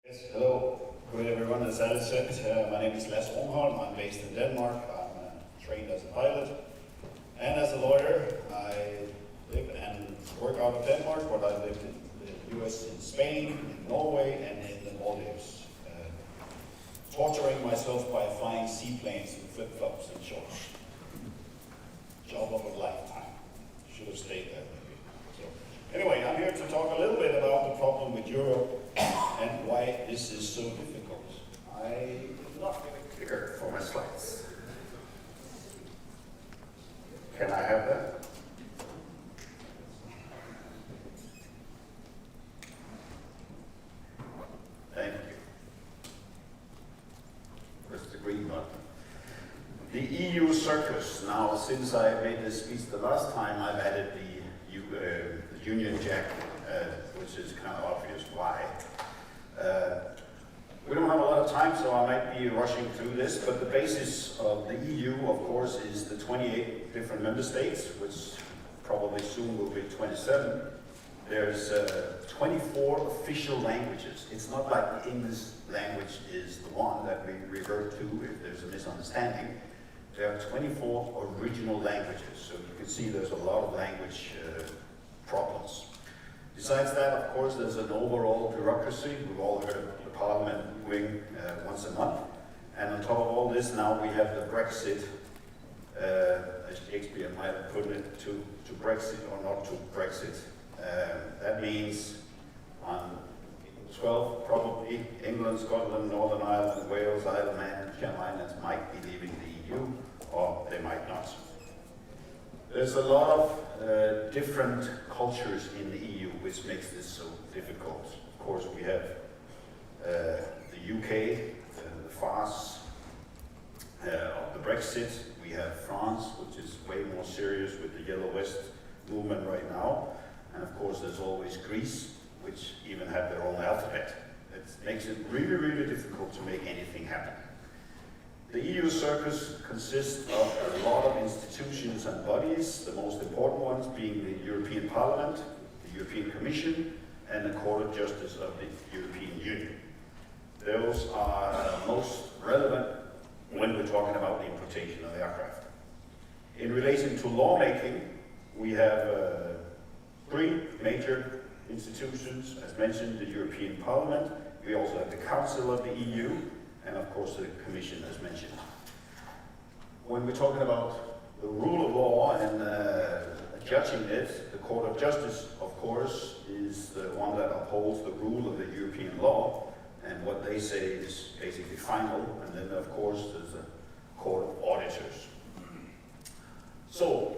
Yes, hello, good everyone. As Alice said, my name is Lasse Rungholm. I'm based in Denmark. I'm trained as a pilot and as a lawyer. I live and work out of Denmark, but I lived in the US, in Spain, in Norway, and in the Maldives. Torturing myself by flying seaplanes in flip-flops and shorts. Job of a lifetime. Should have stayed there maybe. So, anyway, I'm here to talk a little bit about the problem with Europe and why this is so difficult. I did not get it clear for my slides. Can I have that? Thank you. Press the green button. The EU circus. Now, since I made this speech the last time, I've added the Union Jack, which is kind of obvious why. We don't have a lot of time, so I might be rushing through this, but the basis of the EU, of course, is the 28 different member states, which probably soon will be 27. There's 24 official languages. It's not like the English language is the one that we revert to if there's a misunderstanding. There are 24 original languages, so you can see there's a lot of language problems. Besides that, of course, there's an overall bureaucracy. We've all heard of the Parliament moving once a month. And on top of all this, now we have the Brexit, as Shakespeare might have put it, to Brexit or not to Brexit. That means on 12, probably England, Scotland, Northern Ireland, Wales, Isle of Man, and Channel Islands might be leaving the EU, or they might not. There's a lot of different cultures in the EU, which makes this so difficult. Of course, we have the UK, the farce of the Brexit. We have France, which is way more serious with the Yellow Vest movement right now. And of course, there's always Greece, which even have their own alphabet. It makes it really, really difficult to make anything happen. The EU circus consists of a lot of institutions and bodies, the most important ones being the European Parliament, the European Commission, and the Court of Justice of the European Union. Those are most relevant when we're talking about the importation of aircraft. In relation to lawmaking, we have three major institutions, as mentioned, the European Parliament. We also have the Council of the EU, and of course the Commission, as mentioned. When we're talking about the rule of law and judging it, the Court of Justice, of course, is the one that upholds the rule of the European law, and what they say is basically final. And then, of course, there's a Court of Auditors. So,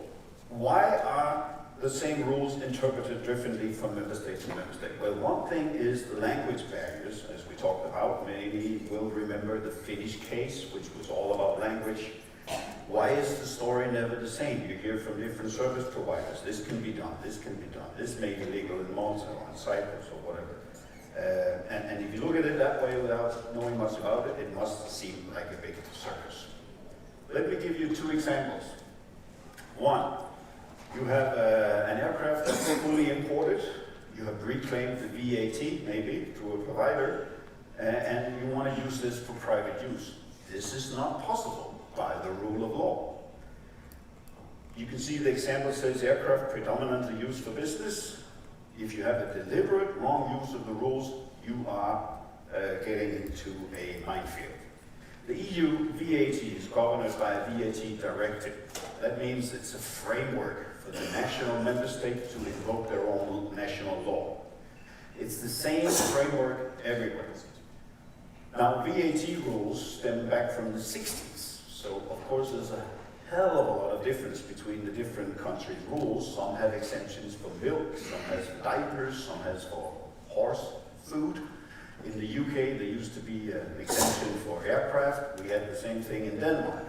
why are the same rules interpreted differently from member state to member state? Well, one thing is the language barriers, as we talked about. Many will remember the Finnish case, which was all about language. Why is the story never the same? You hear from different service providers, this can be done, this can be done, this may be legal in Malta or in Cyprus or whatever. And if you look at it that way without knowing much about it, it must seem like a big circus. Let me give you two examples. One, you have an aircraft that's fully imported, you have reclaimed the VAT, maybe, through a provider, and you want to use this for private use. This is not possible by the rule of law. You can see the example says aircraft predominantly used for business. If you have a deliberate wrong use of the rules, you are getting into a minefield. The EU VAT is governed by a VAT directive. That means it's a framework for the national member state to invoke their own national law. It's the same framework everywhere. Now, VAT rules stem back from the 60s, so of course there's a hell of a lot of difference between the different countries' rules. Some have exemptions for milk, some has for diapers, some has for horse food. In the UK, there used to be an exemption for aircraft. We had the same thing in Denmark.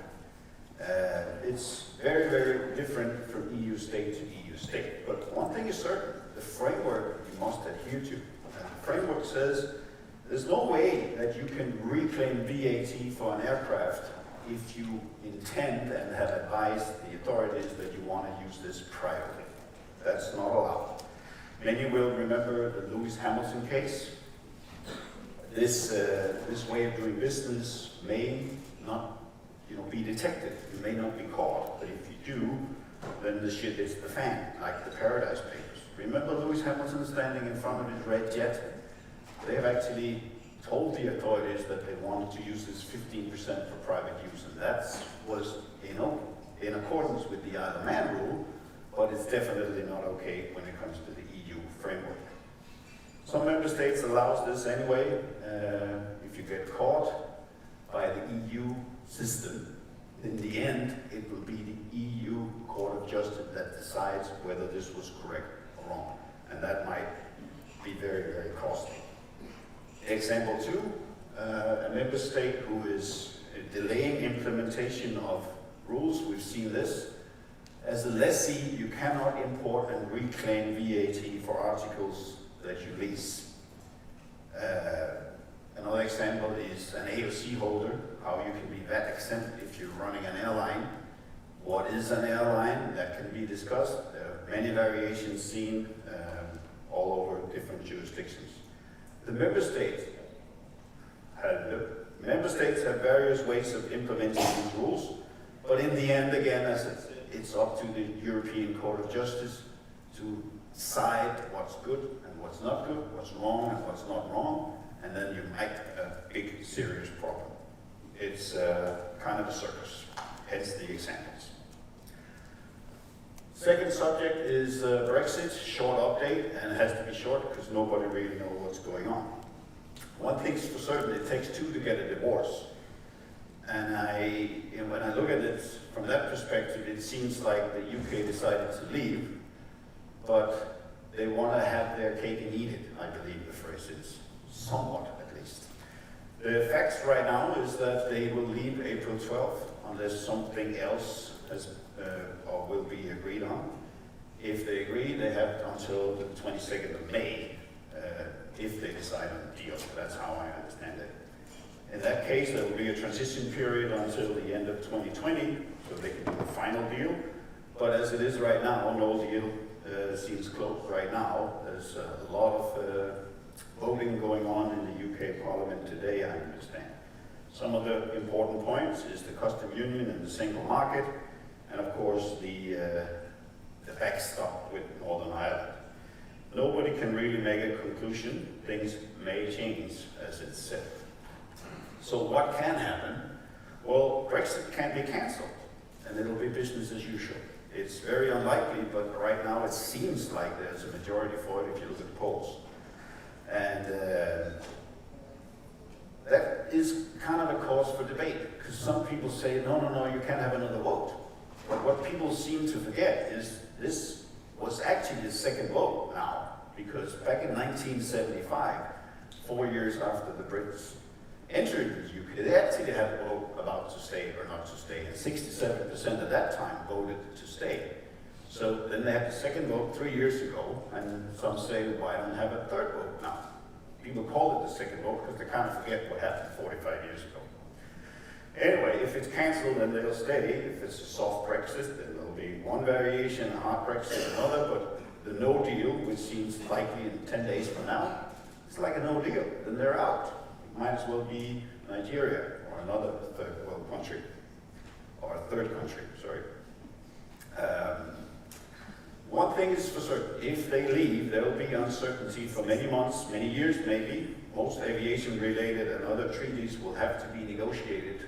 It's very, very different from EU state to EU state. But one thing is certain, the framework you must adhere to. And the framework says there's no way that you can reclaim VAT for an aircraft if you intend and have advised the authorities that you want to use this privately. That's not allowed. Many will remember the Lewis Hamilton case. this way of doing business may not, be detected. You may not be caught, but if you do, then the shit hits the fan, like the Paradise Papers. Remember Lewis Hamilton standing in front of his red jet? They have actually told the authorities that they wanted to use this 15% for private use, and that was, in accordance with the Isle of Man rule, but it's definitely not okay when it comes to the EU framework. Some member states allows this anyway. If you get caught by the EU system, in the end, it will be the EU Court of Justice that decides whether this was correct or wrong, and that might be very, very costly. Example 2, a member state who is delaying implementation of rules. We've seen this. As a lessee, you cannot import and reclaim VAT for articles that you lease. Another example is an AOC holder, how you can be VAT exempt if you're running an airline. What is an airline? That can be discussed. There are many variations seen all over different jurisdictions. The member states have various ways of implementing these rules, but in the end, again, as it's up to the European Court of Justice to decide what's good and what's not good, what's wrong and what's not wrong, and then you make a big, serious problem. It's kind of a circus, hence the examples. Second subject is Brexit, short update, and it has to be short because nobody really knows what's going on. One thing's for certain, it takes two to get a divorce. And when I look at it from that perspective, it seems like the UK decided to leave, but they want to have their cake and eat it, I believe the phrase is, somewhat at least. The facts right now is that they will leave April 12th unless something else has or will be agreed on. If they agree, they have until the 22nd of May if they decide on a deal. That's how I understand it. In that case, there will be a transition period until the end of 2020, so they can do a final deal. But as it is right now, no deal seems close right now. There's a lot of voting going on in the UK Parliament today, I understand. Some of the important points is the custom union and the single market, and of course the backstop with Northern Ireland. Nobody can really make a conclusion. Things may change, as it's said. So what can happen? Well, Brexit can be cancelled, and it'll be business as usual. It's very unlikely, but right now it seems like there's a majority for it if you look at the polls. And that is kind of a cause for debate, because some people say, no, you can't have another vote. But what people seem to forget is this was actually the second vote now, because back in 1975, 4 years after the Brits entered the UK, they actually had a vote about to stay or not to stay, and 67% at that time voted to stay. So then they had the second vote 3 years ago, and some say, why don't have a third vote now? People call it the second vote because they kind of forget what happened 45 years ago. Anyway, if it's cancelled, then they'll stay. If it's a soft Brexit, then there'll be one variation, a hard Brexit, another, but the no deal, which seems likely in 10 days from now, it's like a no deal, then they're out. It might as well be Nigeria or another third world country, or a third country, sorry. One thing is for certain, if they leave, there will be uncertainty for many months, many years maybe. Most aviation-related and other treaties will have to be negotiated.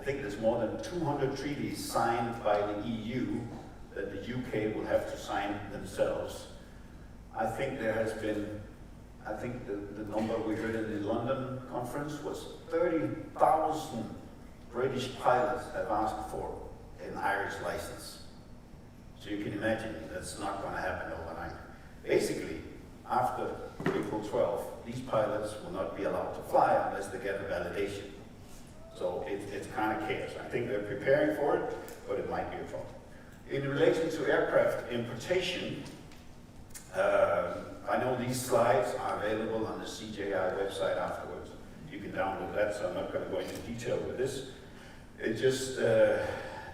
I think there's more than 200 treaties signed by the EU that the UK will have to sign themselves. I think there has been, the number we heard in the London conference was 30,000 British pilots have asked for an Irish license. So you can imagine that's not going to happen overnight. Basically, after April 12th, these pilots will not be allowed to fly unless they get a validation. So it's kind of chaos. I think they're preparing for it, but it might be a problem. In relation to aircraft importation, I know these slides are available on the CJI website afterwards. You can download that, so I'm not going to go into detail with this. It just, it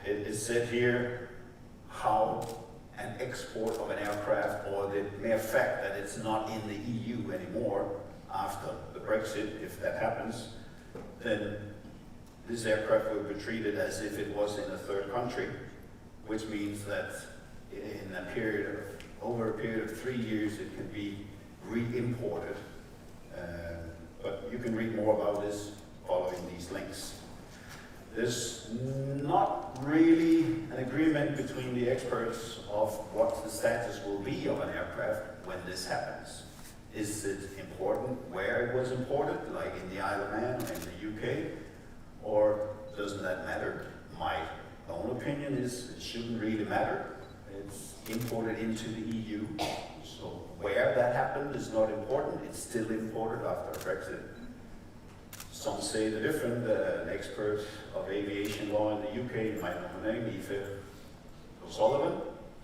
is said here how an export of an aircraft, or the mere fact that it's not in the EU anymore, after the Brexit, if that happens, then this aircraft will be treated as if it was in a third country, which means that in over a period of 3 years, it can be re-imported. But you can read more about this following these links. There's not really an agreement between the experts of what the status will be of an aircraft when this happens. Is it important where it was imported, like in the Isle of Man or in the UK, or doesn't that matter? My own opinion is it shouldn't really matter. It's imported into the EU, so where that happened is not important. It's still imported after Brexit. Some say the different. An expert of aviation law in the UK, you might know her name, Aoife O'Sullivan,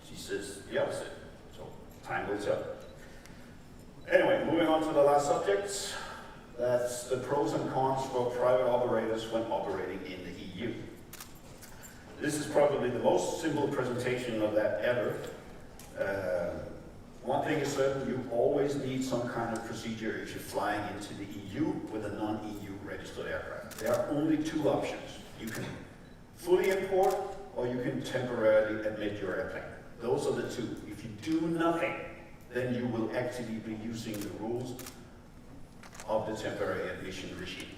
she says the opposite. So time will tell. Anyway, moving on to the last subject. That's the pros and cons for private operators when operating in the EU. This is probably the most simple presentation of that ever. One thing is certain, you always need some kind of procedure if you're flying into the EU with a non-EU registered aircraft. There are only two options. You can fully import or you can temporarily admit your airplane. Those are the two. If you do nothing, then you will actually be using the rules of the temporary admission regime.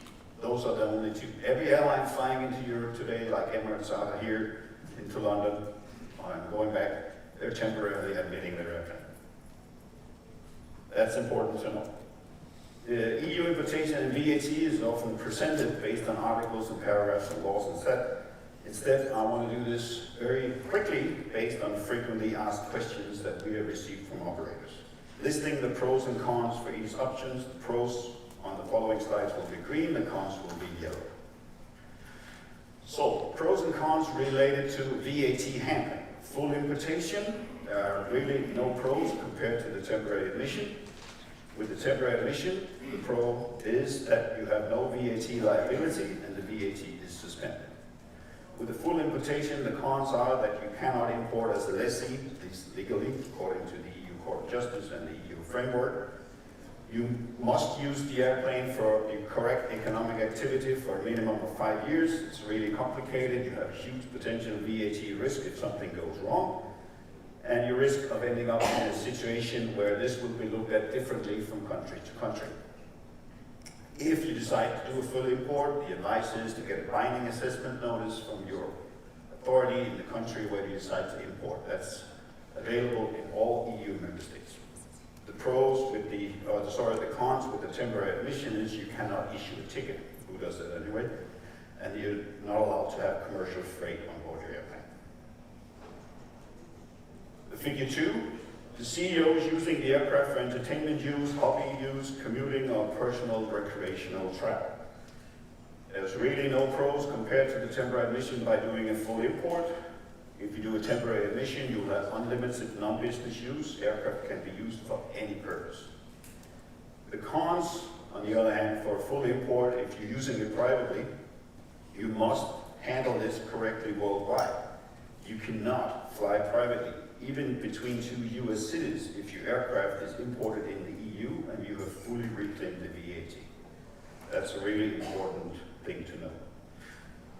Those are the only two. Every airline flying into Europe today, like Emirates out of here into London, and going back, they're temporarily admitting their airplane. That's important to know. The EU importation and VAT is often presented based on articles and paragraphs and laws instead. I want to do this very quickly based on frequently asked questions that we have received from operators. Listing the pros and cons for each option. The pros on the following slides will be green, the cons will be yellow. So, pros and cons related to VAT handling. Full importation, there are really no pros compared to the temporary admission. With the temporary admission, the pro is that you have no VAT liability and the VAT is suspended. With the full importation, the cons are that you cannot import as a lessee, at least legally, according to the EU Court of Justice and the EU framework. You must use the airplane for the correct economic activity for a minimum of 5 years. It's really complicated. You have huge potential VAT risk if something goes wrong. And you risk of ending up in a situation where this will be looked at differently from country to country. If you decide to do a full import, the advice is to get a binding assessment notice from your authority in the country where you decide to import. That's available in all EU member states. The cons with the temporary admission is you cannot issue a ticket. Who does that anyway? And you're not allowed to have commercial freight on board your airplane. The figure 2, the CEO is using the aircraft for entertainment use, hobby use, commuting, or personal recreational travel. There's really no pros compared to the temporary admission by doing a full import. If you do a temporary admission, you'll have unlimited non-business use. Aircraft can be used for any purpose. The cons, on the other hand, for a full import, if you're using it privately, you must handle this correctly worldwide. You cannot fly privately, even between two US cities, if your aircraft is imported in the EU and you have fully reclaimed the VAT. That's a really important thing to know.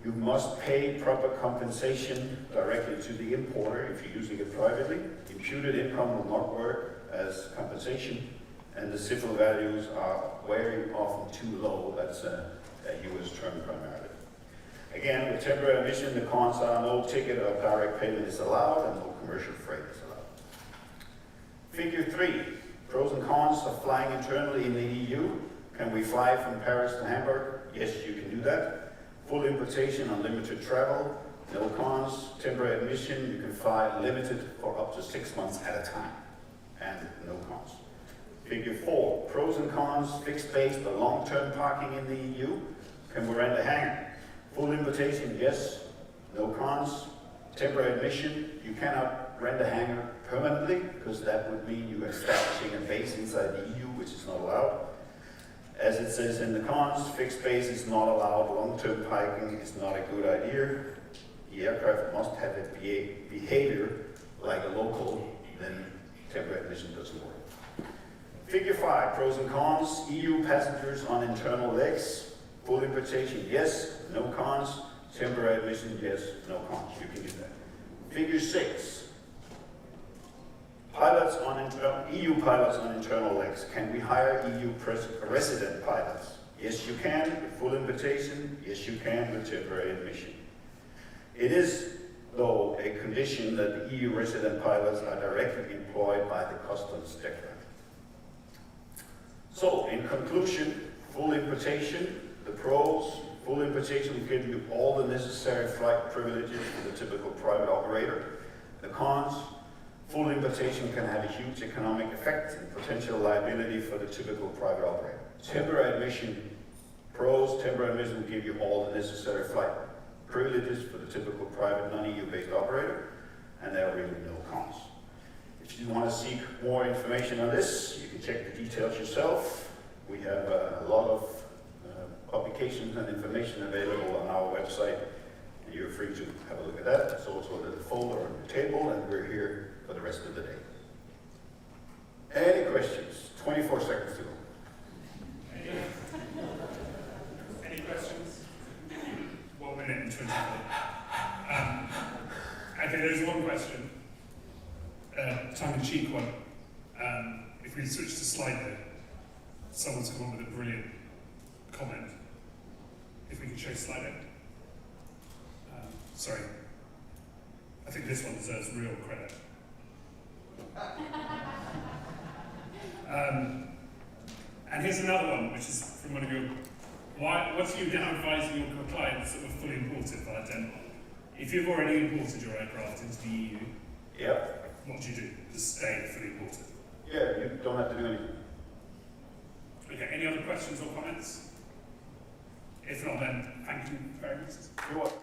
You must pay proper compensation directly to the importer if you're using it privately. Imputed income will not work as compensation, and the civil values are very often too low. That's a US term primarily. Again, with temporary admission, the cons are no ticket or direct payment is allowed and no commercial freight is allowed. Figure 3, pros and cons of flying internally in the EU. Can we fly from Paris to Hamburg? Yes, you can do that. Full importation, unlimited travel, no cons. Temporary admission, you can fly limited for up to 6 months at a time, and no cons. Figure 4, pros and cons, fixed base, the long-term parking in the EU. Can we rent a hangar? Full importation, yes, no cons. Temporary admission, you cannot rent a hangar permanently, because that would mean you are establishing a base inside the EU, which is not allowed. As it says in the cons, fixed base is not allowed, long-term parking is not a good idea. The aircraft must have a behavior like a local, then temporary admission doesn't work. Figure 5, pros and cons. EU passengers on internal legs. Full importation, yes, no cons. Temporary admission, yes, no cons. You can do that. Figure 6, pilots on EU pilots on internal legs. Can we hire EU resident pilots? Yes, you can with full invitation. Yes, you can with temporary admission. It is, though, a condition that the EU resident pilots are directly employed by the customs declarant. So, in conclusion, full importation, the pros, full importation will give you all the necessary flight privileges for the typical private operator. The cons, full importation can have a huge economic effect and potential liability for the typical private operator. Temporary admission, pros, temporary admission will give you all the necessary flight privileges for the typical private non-EU based operator, and there are really no cons. If you want to seek more information on this, you can check the details yourself. We have a lot of publications and information available on our website, and you're free to have a look at that. It's also a little folder on the table, and we're here for the rest of the day. Any questions? 24 seconds to go. Any questions? 1 minute and 24. Okay, there's one question. Tongue-in-cheek one. If we switch to Slido, someone's come up with a brilliant comment. If we can show Slido. Sorry. I think this one deserves real credit. And here's another one, which is from one of your... What are you now advising your clients that were fully imported via Denmark? If you've already imported your aircraft into the EU, Yep. what do you do? Just stay fully imported? Yeah, you don't have to do anything. Okay, any other questions or comments? If not, then thank you very much. You're welcome.